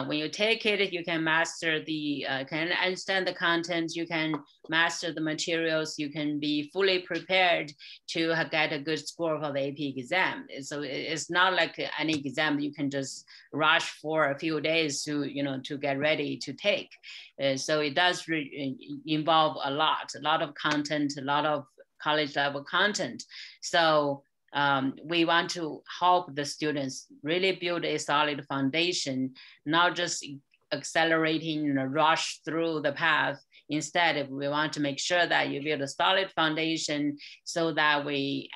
when you take it, you can master can understand the content, you can master the materials, you can be fully prepared to get a good score for the AP exam. So it's not like any exam you can just rush for a few days to get ready to take. So it does involve a lot of content, a lot of college level content. So we want to help the students really build a solid foundation, not just accelerating and rush through the path. Instead, we want to make sure that you build a solid foundation so that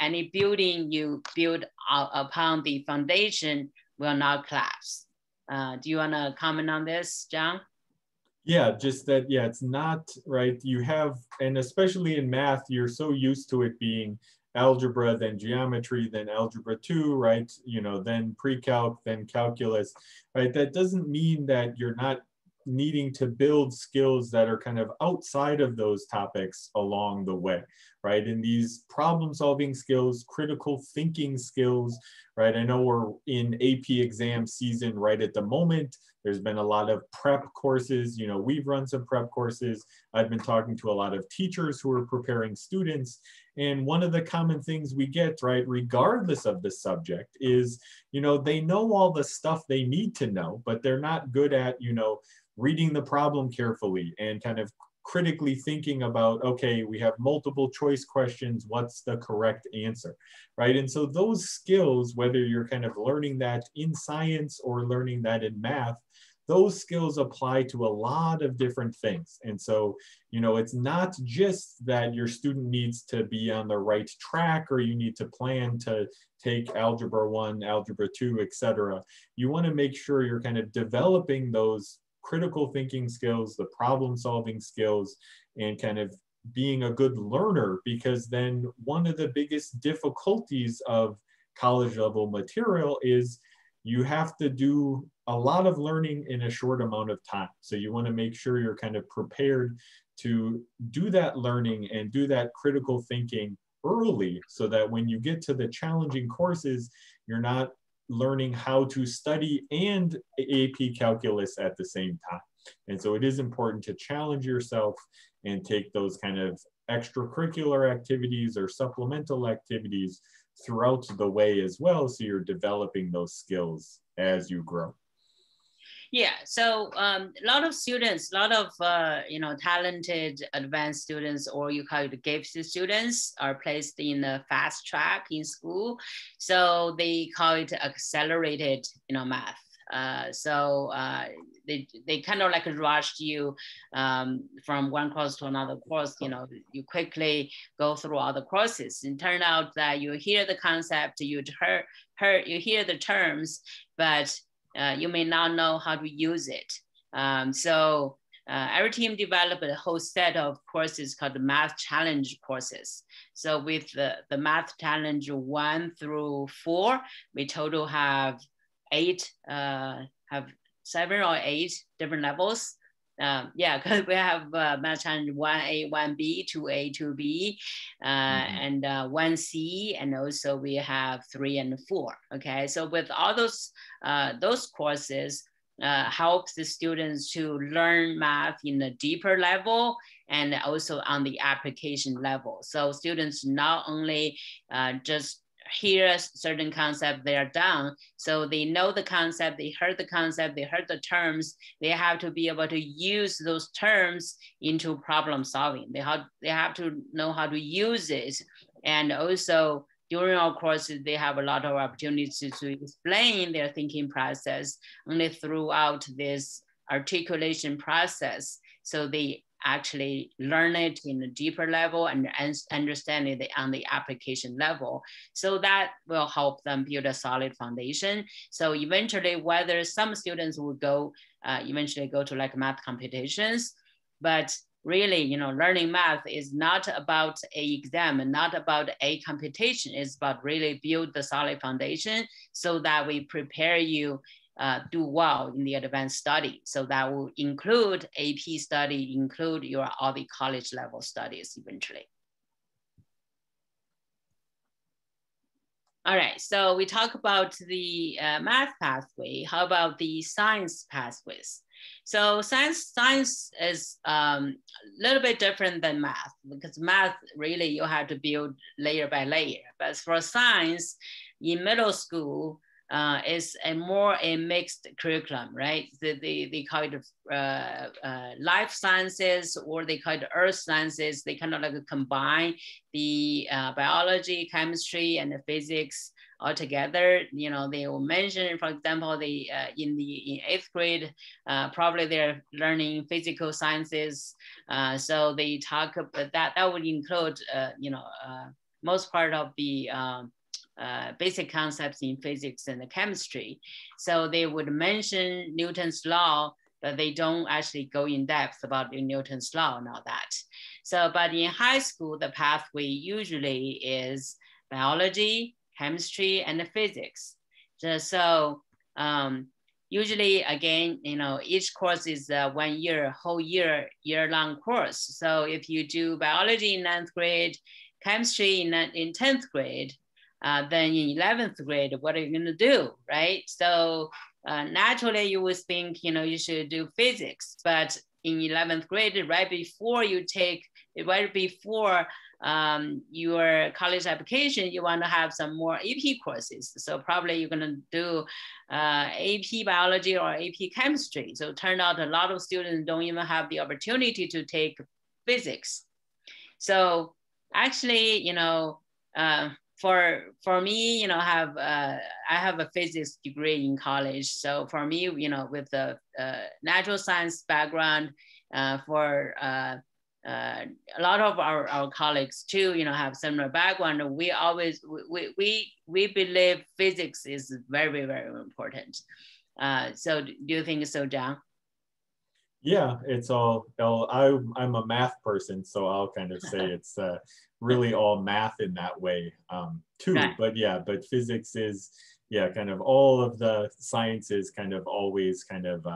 any building you build upon the foundation will not collapse. Do you want to comment on this, John? Yeah, just that, yeah, it's not, right? You have, and especially in math, you're so used to it being algebra, then geometry, then algebra 2, right? Then pre-calc, then calculus, right? That doesn't mean that you're not needing to build skills that are kind of outside of those topics along the way, right? And these problem solving skills, critical thinking skills, right? I know we're in AP exam season right at the moment. There's been a lot of prep courses. We've run some prep courses. I've been talking to a lot of teachers who are preparing students. And one of the common things we get, right, regardless of the subject is, they know all the stuff they need to know, but they're not good at, reading the problem carefully and kind of critically thinking about, okay, we have multiple choice questions, what's the correct answer, right? And so those skills, whether you're kind of learning that in science or learning that in math, those skills apply to a lot of different things. And so, it's not just that your student needs to be on the right track or you need to plan to take algebra 1, algebra 2, etc. You want to make sure you're kind of developing those critical thinking skills, the problem solving skills, and kind of being a good learner, because then one of the biggest difficulties of college level material is you have to do a lot of learning in a short amount of time. So you want to make sure you're kind of prepared to do that learning and do that critical thinking early so that when you get to the challenging courses, you're not learning how to study and AP calculus at the same time. And so it is important to challenge yourself and take those kind of extracurricular activities or supplemental activities throughout the way as well, so you're developing those skills as you grow. Yeah, so a lot of students, a lot of talented advanced students, or you call it gifted students, are placed in a fast track in school. So they call it accelerated, math. They kind of like rushed you from one course to another course. You quickly go through all the courses, and turn out that you hear the concept, you hear the terms, but you may not know how to use it. Our team developed a whole set of courses called the Math Challenge courses. So with the Math Challenge 1 through 4, we total have 7 or 8 different levels. Because we have Math Challenge 1A, 1B, 2A, 2B, and 1C, and also we have 3 and 4. Okay, so with all those courses, helps the students to learn math in a deeper level and also on the application level. So students not only just hear a certain concept, they are done. So they know the concept, they heard the concept, they heard the terms, they have to be able to use those terms into problem solving. They have to know how to use it. And also during our courses, they have a lot of opportunities to explain their thinking process only throughout this articulation process. So they actually learn it in a deeper level and understand it on the application level. So that will help them build a solid foundation. So eventually, whether some students will eventually go to like math competitions, but really, learning math is not about a exam and not about a computation. It's about really build the solid foundation so that we prepare you do well in the advanced study. So that will include AP study, include your all the college level studies eventually. All right, so we talk about the math pathway. How about the science pathways? So science is a little bit different than math, because math really you have to build layer by layer. But for science, in middle school, is more a mixed curriculum, right? They call it life sciences, or they call it earth sciences. They kind of like combine the biology, chemistry, and the physics all together. They will mention, for example, in 8th grade, probably they're learning physical sciences. So they talk about that would include, most part of the basic concepts in physics and chemistry. So they would mention Newton's law, but they don't actually go in depth about Newton's law and all that. So, but in high school, the pathway usually is biology, chemistry, and physics. So usually, again, each course is a 1 year, whole year-long course. So if you do biology in 9th grade, chemistry in 10th grade, then in 11th grade, what are you going to do, right? So naturally, you would think, you should do physics, but in 11th grade, right before your college application, you want to have some more AP courses. So probably you're going to do AP biology or AP chemistry. So it turned out a lot of students don't even have the opportunity to take physics. So actually, for me, I have a physics degree in college. So for me, with the natural science background, for a lot of our colleagues too, have similar background. We believe physics is very, very important. So do you think so, John? Yeah, it's all, I'm a math person, so I'll kind of say it's really all math in that way too. Right. But physics is, kind of all of the sciences kind of always kind of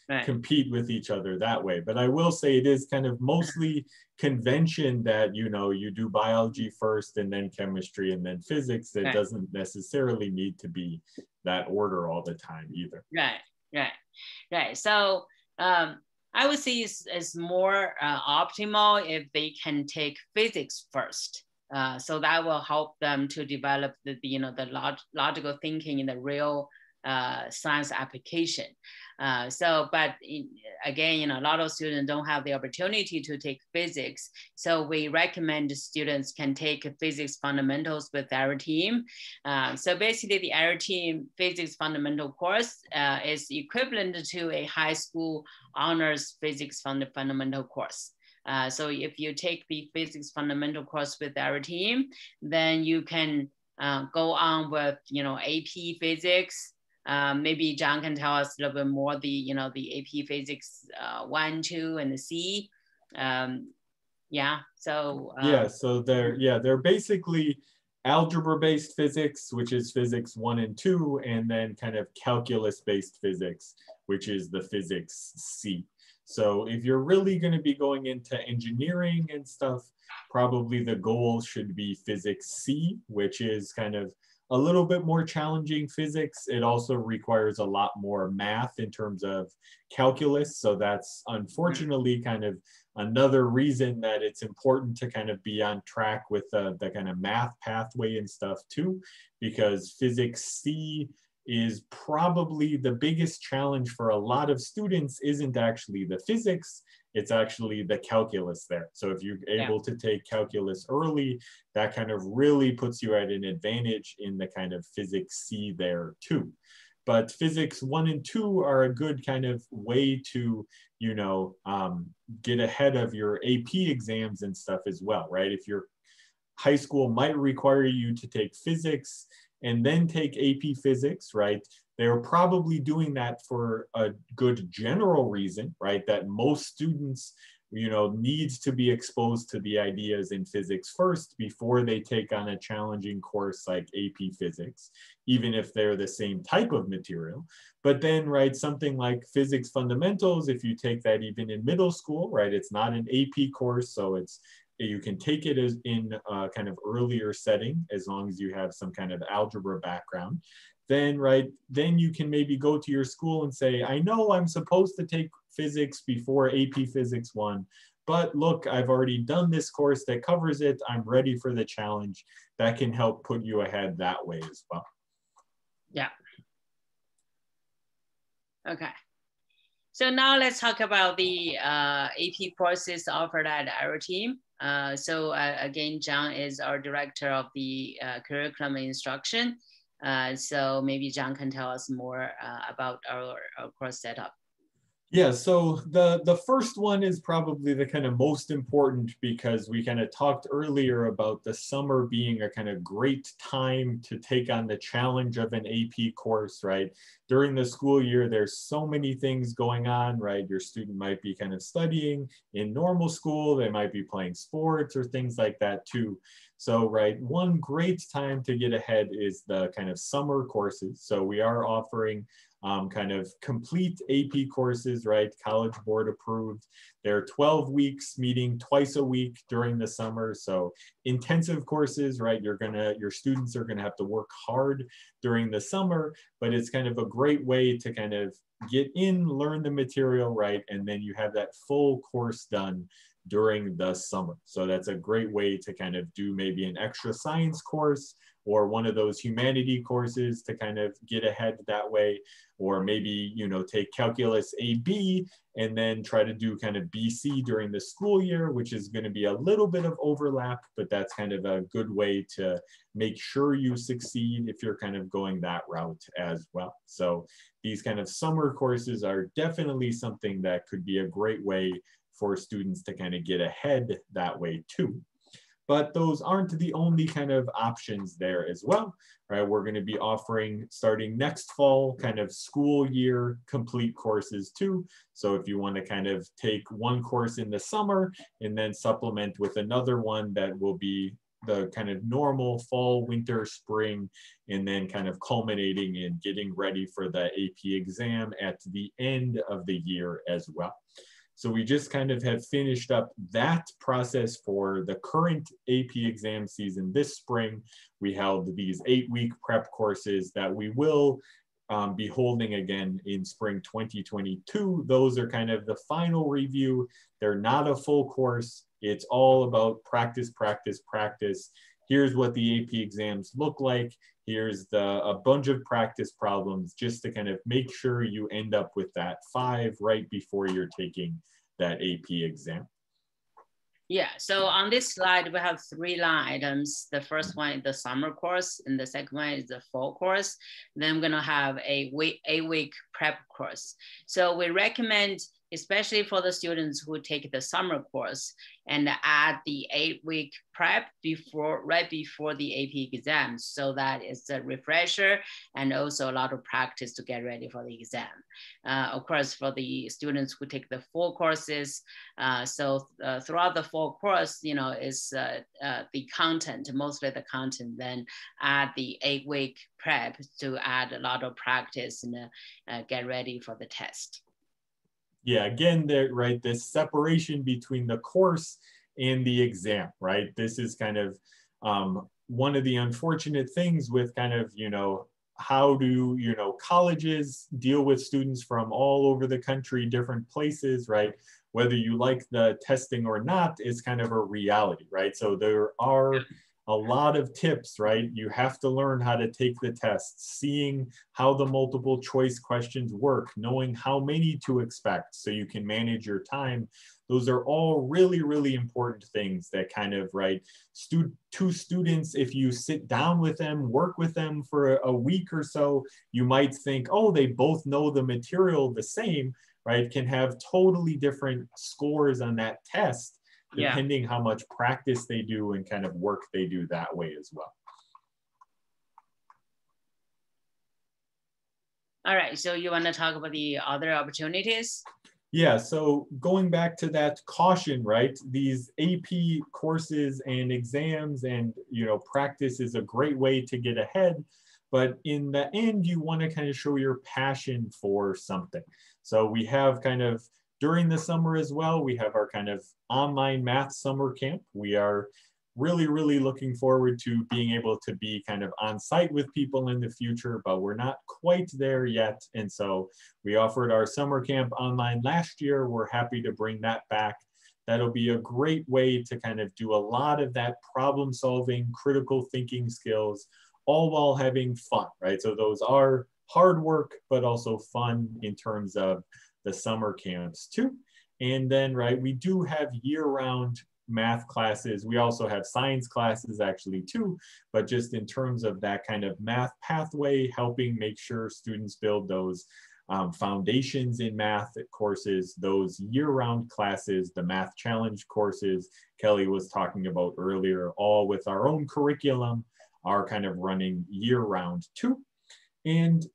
right. compete with each other that way. But I will say it is kind of mostly convention that, you do biology first and then chemistry and then physics. That right. doesn't necessarily need to be that order all the time either. Right. So, I would say it's more optimal if they can take physics first. So that will help them to develop the logical thinking in the real science application. But again, a lot of students don't have the opportunity to take physics. So we recommend students can take physics fundamentals with Areteem. So basically the Areteem physics fundamental course is equivalent to a high school honors physics fundamental course. So if you take the physics fundamental course with Areteem, then you can go on with AP physics. Maybe John can tell us a little bit more the AP physics 1, 2, and the C. So they're basically algebra-based physics, which is physics 1 and 2, and then kind of calculus-based physics, which is the physics C. So if you're really going to be going into engineering and stuff, probably the goal should be physics C, which is kind of a little bit more challenging physics. It also requires a lot more math in terms of calculus. So that's unfortunately kind of another reason that it's important to kind of be on track with the kind of math pathway and stuff too, because physics C is probably the biggest challenge for a lot of students. Isn't actually the physics, it's actually the calculus there. So if you're able to take calculus early, that kind of really puts you at an advantage in the kind of physics C there too. But physics 1 and 2 are a good kind of way to, get ahead of your AP exams and stuff as well, right? If your high school might require you to take physics and then take AP physics, right? They're probably doing that for a good general reason, right? That most students needs to be exposed to the ideas in physics first before they take on a challenging course like AP Physics, even if they're the same type of material. But then, right, something like Physics Fundamentals, if you take that even in middle school, right, it's not an AP course, so you can take it as in a kind of earlier setting as long as you have some kind of algebra background. Then, right, then you can maybe go to your school and say, I know I'm supposed to take physics before AP Physics 1, but look, I've already done this course that covers it. I'm ready for the challenge. That can help put you ahead that way as well. Yeah. Okay. So now let's talk about the AP courses offered at Areteem. Again, John is our director of the curriculum instruction. So maybe John can tell us more about our course setup. Yeah, so the first one is probably the kind of most important because we kind of talked earlier about the summer being a kind of great time to take on the challenge of an AP course, right? During the school year, there's so many things going on, right? Your student might be kind of studying in normal school, they might be playing sports or things like that too. So, right, one great time to get ahead is the kind of summer courses. So we are offering kind of complete AP courses, right? College Board approved. They're 12 weeks, meeting twice a week during the summer. So intensive courses, right? Your students are gonna have to work hard during the summer, but it's kind of a great way to kind of get in, learn the material, right? And then you have that full course done during the summer. So that's a great way to kind of do maybe an extra science course or one of those humanity courses to kind of get ahead that way, or maybe, take calculus AB and then try to do kind of BC during the school year, which is going to be a little bit of overlap, but that's kind of a good way to make sure you succeed if you're kind of going that route as well. So these kind of summer courses are definitely something that could be a great way for students to kind of get ahead that way too. But those aren't the only kind of options there as well, right? We're going to be offering, starting next fall, kind of school year complete courses too. So if you want to kind of take one course in the summer and then supplement with another one that will be the kind of normal fall, winter, spring, and then kind of culminating in getting ready for the AP exam at the end of the year as well. So we just kind of have finished up that process for the current AP exam season this spring. We held these 8-week prep courses that we will be holding again in spring 2022. Those are kind of the final review. They're not a full course. It's all about practice, practice, practice. Here's what the AP exams look like. Here's a bunch of practice problems just to kind of make sure you end up with that 5 right before you're taking that AP exam. Yeah, so on this slide, we have 3 line items. The first one is the summer course, and the second one is the fall course. Then I'm gonna have a 8-week prep course. So we recommend, especially for the students who take the summer course, and add the 8-week prep right before the AP exam, so that it's a refresher and also a lot of practice to get ready for the exam. Of course, for the students who take the full courses, throughout the full course, is the content, mostly the content, then add the 8-week prep to add a lot of practice and get ready for the test. Yeah, again, right, this separation between the course and the exam, right? This is kind of one of the unfortunate things with kind of, how do, colleges deal with students from all over the country, different places, right? Whether you like the testing or not is kind of a reality, right? So there are a lot of tips, right? You have to learn how to take the tests, seeing how the multiple choice questions work, knowing how many to expect so you can manage your time. Those are all really, really important things that kind of, right, two students, if you sit down with them, work with them for a week or so, you might think, oh, they both know the material the same, right? Can have totally different scores on that test, depending how much practice they do and kind of work they do that way as well. All right, so you want to talk about the other opportunities? Yeah, so going back to that caution, right? These AP courses and exams and, practice is a great way to get ahead. But in the end, you want to kind of show your passion for something. So we have kind of during the summer as well, we have our kind of online math summer camp. We are really, really looking forward to being able to be kind of on site with people in the future, but we're not quite there yet. And so we offered our summer camp online last year. We're happy to bring that back. That'll be a great way to kind of do a lot of that problem solving, critical thinking skills, all while having fun, right? So those are hard work, but also fun in terms of the summer camps too. And then, right, we do have year-round math classes. We also have science classes actually too, but just in terms of that kind of math pathway, helping make sure students build those foundations in math courses, those year-round classes, the math challenge courses Kelly was talking about earlier, all with our own curriculum, are kind of running year-round too. And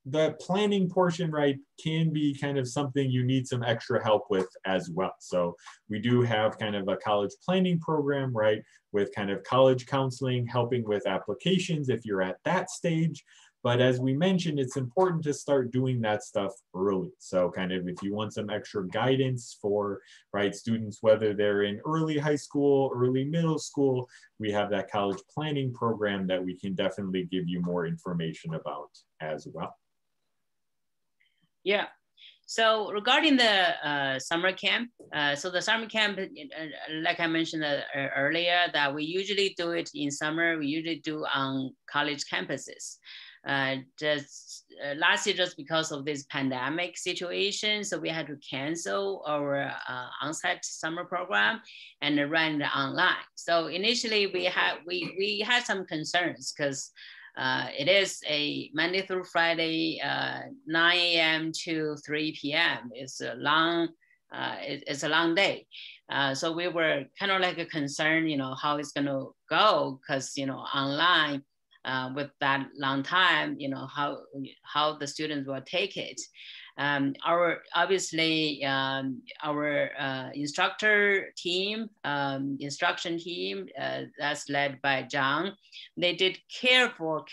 the planning portion, right, can be kind of something you need some extra help with as well. So we do have kind of a college planning program, right, with kind of college counseling, helping with applications if you're at that stage. But as we mentioned, it's important to start doing that stuff early. So kind of if you want some extra guidance for, right, students, whether they're in early high school, early middle school, we have that college planning program that we can definitely give you more information about as well. Yeah. So regarding the summer camp, so the summer camp, like I mentioned earlier, that we usually do it in summer. We usually do on college campuses. Last year, just because of this pandemic situation, so we had to cancel our on-site summer program and run it online. So initially, we had some concerns because it is a Monday through Friday, 9 a.m. to 3 p.m. It's a long day. So we were kind of like a concern, how it's going to go because, online with that long time, how the students will take it. Our instruction team that's led by John, they did careful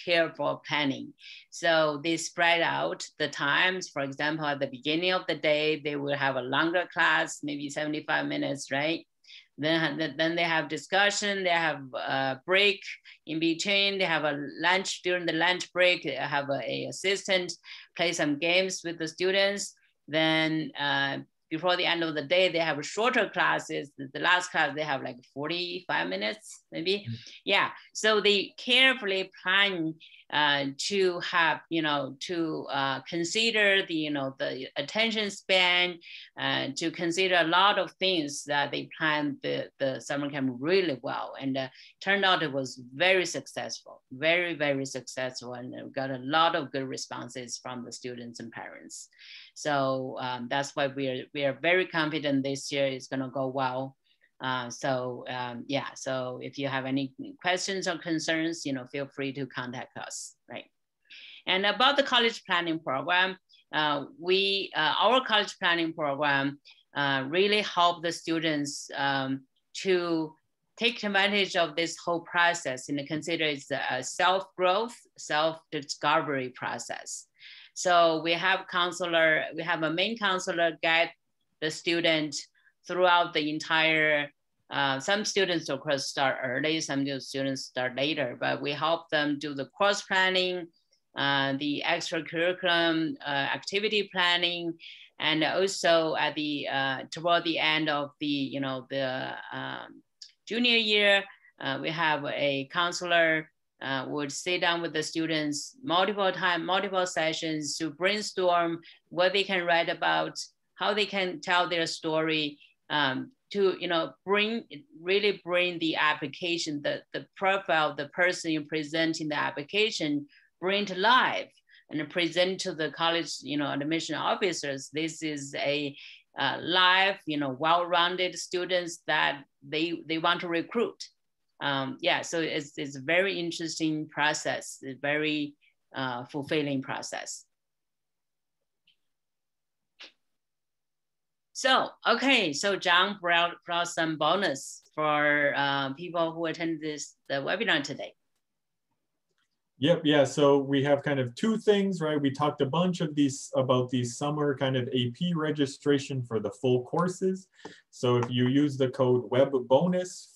planning. So they spread out the times. For example, at the beginning of the day, they will have a longer class, maybe 75 minutes, right? Then they have discussion, they have a break in between, they have a lunch during the lunch break, they have a assistant play some games with the students. Then before the end of the day, they have shorter classes. The last class, they have like 45 minutes, maybe. Mm-hmm. Yeah, so they carefully plan to have, to consider the attention span, to consider a lot of things that they planned the summer camp really well. And turned out it was very successful, very, very successful. And we got a lot of good responses from the students and parents. So that's why we are very confident this year is gonna go well. So if you have any questions or concerns, feel free to contact us, right? And about the college planning program, our college planning program really help the students to take advantage of this whole process and consider it's a self-growth, self-discovery process. So we have a main counselor guide the student throughout the entire, some students of course start early, some students start later, but we help them do the course planning, the extracurriculum activity planning, and also at the toward the end of the junior year, we have a counselor would sit down with the students multiple sessions to brainstorm what they can write about, how they can tell their story, to bring the application, the profile, the person you present in the application, bring to life and present to the college admission officers. This is a live, well-rounded students that they want to recruit. So it's a very interesting process, a very fulfilling process. So, okay, so John brought some bonus for people who attend the webinar today. Yep, yeah, so we have kind of two things, right? We talked a bunch of about these summer kind of AP registration for the full courses. So if you use the code WEBBONUS,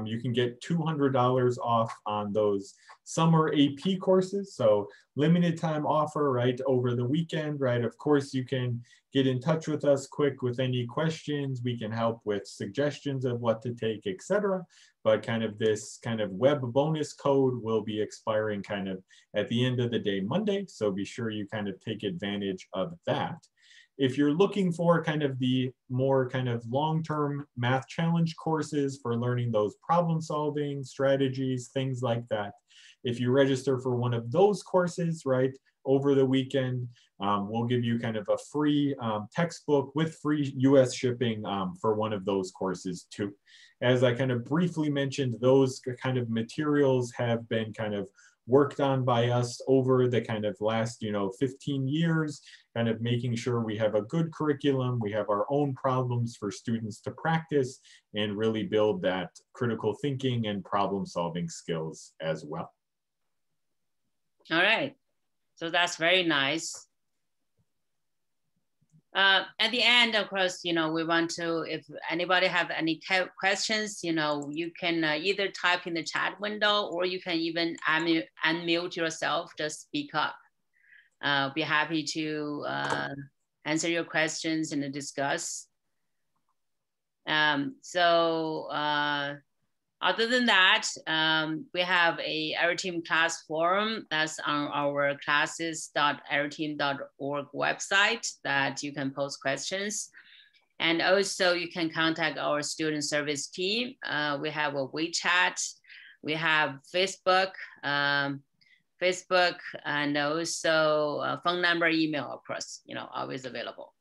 you can get $200 off on those summer AP courses. So limited time offer, right, over the weekend, right? Of course, you can get in touch with us quick with any questions. We can help with suggestions of what to take, etc. But kind of this kind of web bonus code will be expiring kind of at the end of the day, Monday. So be sure you kind of take advantage of that. If you're looking for kind of the more kind of long-term math challenge courses for learning those problem solving strategies, things like that, if you register for one of those courses, right, over the weekend, we'll give you kind of a free textbook with free US shipping for one of those courses too. As I kind of briefly mentioned, those kind of materials have been kind of worked on by us over the kind of last, 15 years, kind of making sure we have a good curriculum, we have our own problems for students to practice and really build that critical thinking and problem solving skills as well. All right, so that's very nice. At the end, of course, we want to, if anybody have any questions, you can either type in the chat window or you can even unmute yourself, just speak up. Be happy to answer your questions and discuss. Other than that, we have a Areteem class forum that's on our classes.areteam.org website that you can post questions. And also you can contact our student service team. We have a WeChat, we have Facebook, and also a phone number, email, of course, always available.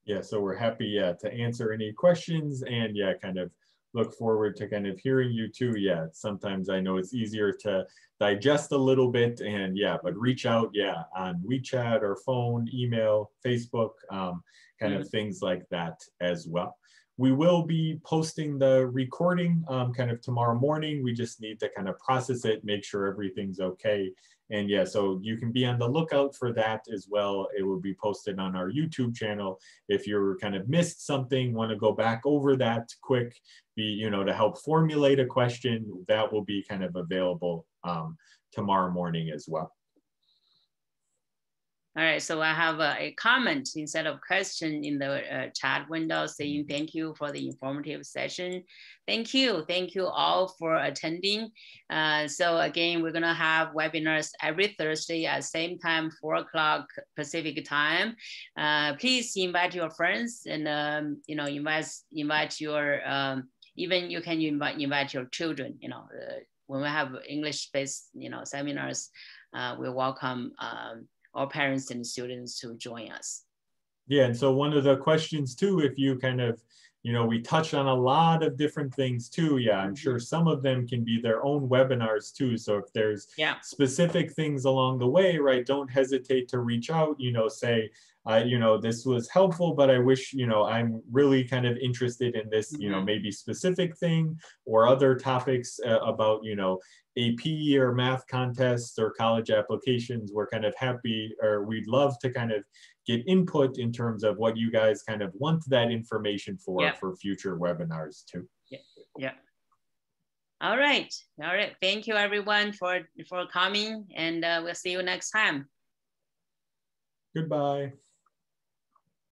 Yeah, so we're happy to answer any questions and kind of look forward to kind of hearing you too. Yeah, sometimes I know it's easier to digest a little bit and but reach out, on WeChat or phone, email, Facebook, kind of things like that as well. We will be posting the recording kind of tomorrow morning. We just need to kind of process it, make sure everything's okay. And so you can be on the lookout for that as well. It will be posted on our YouTube channel. If you're kind of missed something, want to go back over that quick, to help formulate a question, that will be kind of available tomorrow morning as well. All right, so I have a comment instead of question in the chat window saying thank you for the informative session. Thank you all for attending. So again, we're gonna have webinars every Thursday at same time, 4 o'clock Pacific time. Please invite your friends and invite your, even you can invite your children. When we have English-based seminars, we welcome our parents and students to join us. Yeah, and so one of the questions too, if you kind of, we touched on a lot of different things too. Yeah, I'm sure some of them can be their own webinars too. So if there's specific things along the way, right, don't hesitate to reach out, say, this was helpful, but I wish, I'm really kind of interested in this, maybe specific thing or other topics about, AP or math contests or college applications. We're kind of happy, or we'd love to kind of get input in terms of what you guys kind of want that information for future webinars too. Yeah. All right. Thank you everyone for coming, and we'll see you next time. Goodbye.